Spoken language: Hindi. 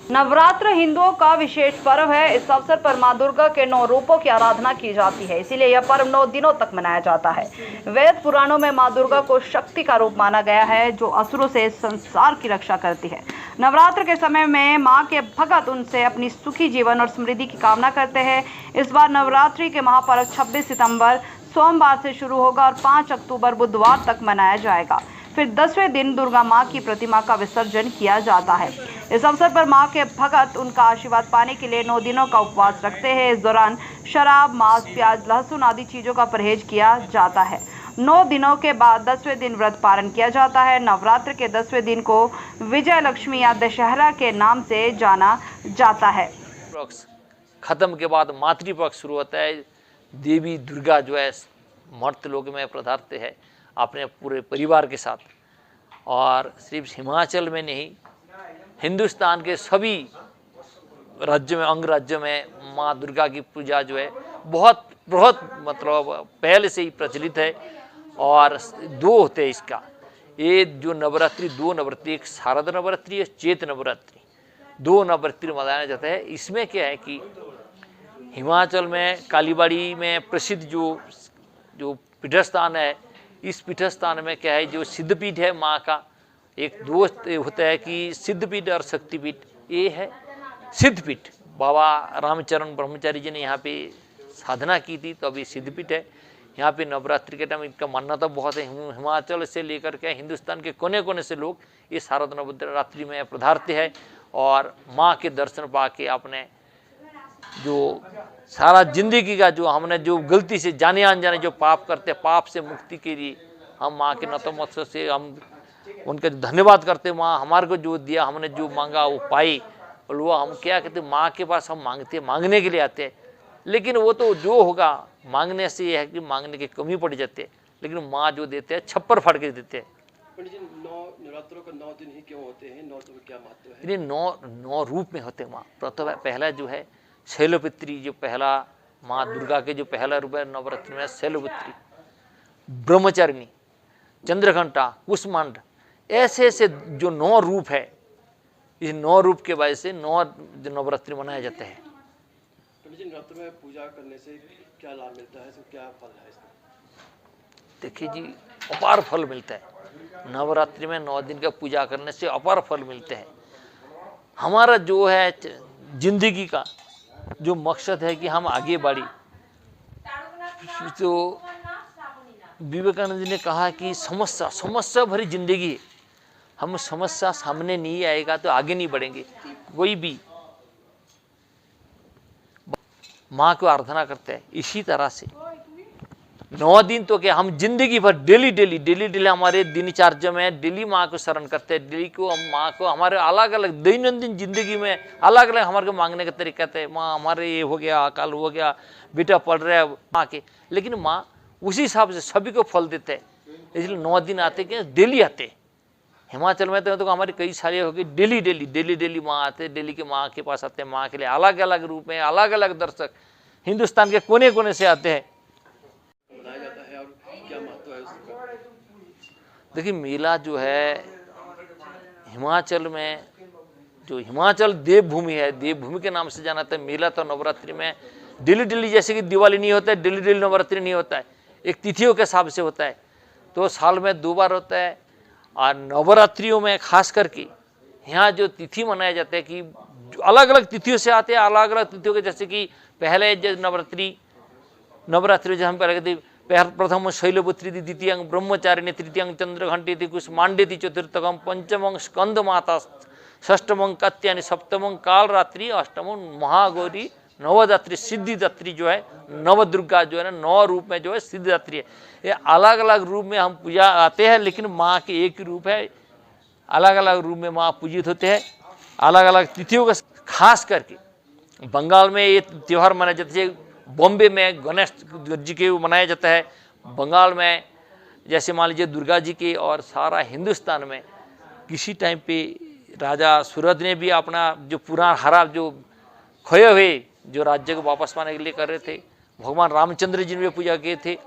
नवरात्र हिंदुओं का विशेष पर्व है। इस अवसर पर मां दुर्गा के 9 रूपों की आराधना की जाती है, इसीलिए यह पर्व 9 दिनों तक मनाया जाता है। वेद पुराणों में मां दुर्गा को शक्ति का रूप माना गया है, जो असुरों से संसार की रक्षा करती है। नवरात्र के समय में मां के भक्त उनसे अपनी सुखी जीवन और समृद्धि की कामना करते हैं। इस बार नवरात्रि के महापर्व 26 सितंबर सोमवार से शुरू होगा और 5 अक्टूबर बुधवार तक मनाया जाएगा। फिर 10वें दिन दुर्गा मां की प्रतिमा का विसर्जन किया जाता है। इस अवसर पर मां के भक्त उनका आशीर्वाद पाने के लिए 9 दिनों का उपवास रखते हैं। इस दौरान शराब, मांस, प्याज, लहसुन आदि चीजों का परहेज किया जाता है। 9 दिनों के बाद 10वें दिन व्रत पारण किया जाता है। नवरात्र के 10वें दिन को विजय लक्ष्मी या दशहरा के नाम से जाना जाता है। खत्म के बाद मातृपक्ष शुरू होता है। देवी दुर्गा जो है मर्त्य लोक में पधारते हैं अपने पूरे परिवार के साथ, और सिर्फ हिमाचल में नहीं, हिंदुस्तान के सभी राज्यों में, अंग राज्यों में माँ दुर्गा की पूजा जो है बहुत बहुत मतलब पहले से ही प्रचलित है। और 2 होते हैं इसका, ये जो नवरात्रि 2 नवरात्रि, एक शारद नवरात्रि, एक चैत नवरात्रि, 2 नवरात्रि मनाया जाता है। इसमें क्या है कि हिमाचल में कालीबाड़ी में प्रसिद्ध जो पीठस्थान है, इस पीठस्थान में क्या है, जो सिद्धपीठ है माँ का, एक दोस्त होता है कि सिद्धपीठ और शक्तिपीठ। ये है सिद्धपीठ, बाबा रामचरण ब्रह्मचारी जी ने यहाँ पे साधना की थी, तो अभी सिद्धपीठ है। यहाँ पे नवरात्रि के टाइम इनका मान्यता बहुत है। हिमाचल से लेकर के हिंदुस्तान के कोने कोने से लोग ये शारद नवरात्रि में पधारते हैं और माँ के दर्शन पा के अपने जो सारा जिंदगी का जो हमने जो गलती से जाने अनजाने जो पाप करते, पाप से मुक्ति के लिए हम माँ के नतमस्तक से हम उनका धन्यवाद करते। माँ हमारे को जो दिया, हमने जो मांगा वो पाई। और वो हम क्या कहते, माँ के पास हम मांगते, मांगने के लिए आते हैं, लेकिन वो तो जो होगा मांगने से ये है कि मांगने की कमी पड़ जाती है, लेकिन माँ जो देते हैं छप्पर फाड़ के देते हैं। नवरात्रों का 9 दिन ही क्यों होते हैं? 9 तो क्या महत्व है? 9 रूप में होते हैं माँ। प्रथम पहला जो है शैलपुत्री, जो पहला माँ दुर्गा के जो पहला रूप है नवरात्रि में, शैलपुत्री, ब्रह्मचारिणी, चंद्रघंटा, कुष्मांड, ऐसे ऐसे जो 9 रूप है, इस 9 रूप के वजह से 9 नवरात्रि मनाए जाते हैं। नवरात्र में पूजा करने से क्या लाभ मिलता है, क्या फल है इसका? देखिए जी, अपार फल मिलता है। नवरात्रि में 9 दिन का पूजा करने से अपार फल मिलते हैं। हमारा जो है जिंदगी का जो मकसद है कि हम आगे बढ़ी, तो विवेकानंद जी ने कहा कि समस्या भरी जिंदगी है, हम समस्या सामने नहीं आएगा तो आगे नहीं बढ़ेंगे। कोई भी माँ को आराधना करते हैं, इसी तरह से 9 दिन तो क्या, हम जिंदगी भर डेली हमारे दिनचर्या में डेली माँ को शरण करते हैं। डेली को हम माँ को हमारे अलग अलग दैनंदिन जिंदगी में अलग अलग हमारे को मांगने का तरीका है। माँ हमारे ये हो गया, कल हो गया, बेटा पढ़ रहा है माँ के, लेकिन माँ उसी हिसाब से सभी को फल देते हैं। इसलिए 9 दिन आते कि डेली आते। हिमाचल में तो हमारी कई सारी हो गई, डेली माँ आते, डेली के माँ के पास आते हैं। माँ के लिए अलग अलग रूप में अलग अलग दर्शक हिंदुस्तान के कोने कोने से आते हैं। देखिए, मेला जो है हिमाचल में, जो हिमाचल देवभूमि है, देवभूमि के नाम से जाना था। मेला तो नवरात्रि में डेली जैसे कि दिवाली नहीं होता है, डेली नवरात्रि नहीं होता है, एक तिथियों के हिसाब से होता है। तो साल में 2 बार होता है। और नवरात्रियों में खास करके यहाँ जो तिथि मनाए जाते हैं कि अलग अलग तिथियों से आते हैं, अलग अलग तिथियों के, जैसे कि पहले जो नवरात्रि जो हम पहले प्रथम शैलपुत्री थी, द्वितीयांग ब्रह्मचारिणी, तृतीयांग चंद्रघंटी थी, कुष्मांडी थी, चतुर्थकम पंचमंग स्कंद माता, षष्ठमंग कत्यानि, सप्तमंग कालरात्रि, अष्टमंग महागौरी, नवदात्री सिद्धिदात्री जो है, नवदुर्गा जो है ना, 9 रूप में जो है सिद्धिदात्री है। ये अलग अलग रूप में हम पूजा आते हैं, लेकिन माँ के एक ही रूप है। अलग अलग रूप में माँ पूजित होते हैं, अलग अलग तिथियों का। खास करके बंगाल में ये त्यौहार मनाया जाता है। बॉम्बे में गणेश जी के मनाया जाता है। बंगाल में जैसे मान लीजिए दुर्गा जी के, और सारा हिंदुस्तान में किसी टाइम पे राजा सूरज ने भी अपना जो पुराना हरा जो खोए हुए जो राज्य को वापस पाने के लिए कर रहे थे, भगवान रामचंद्र जी ने भी पूजा किए थे।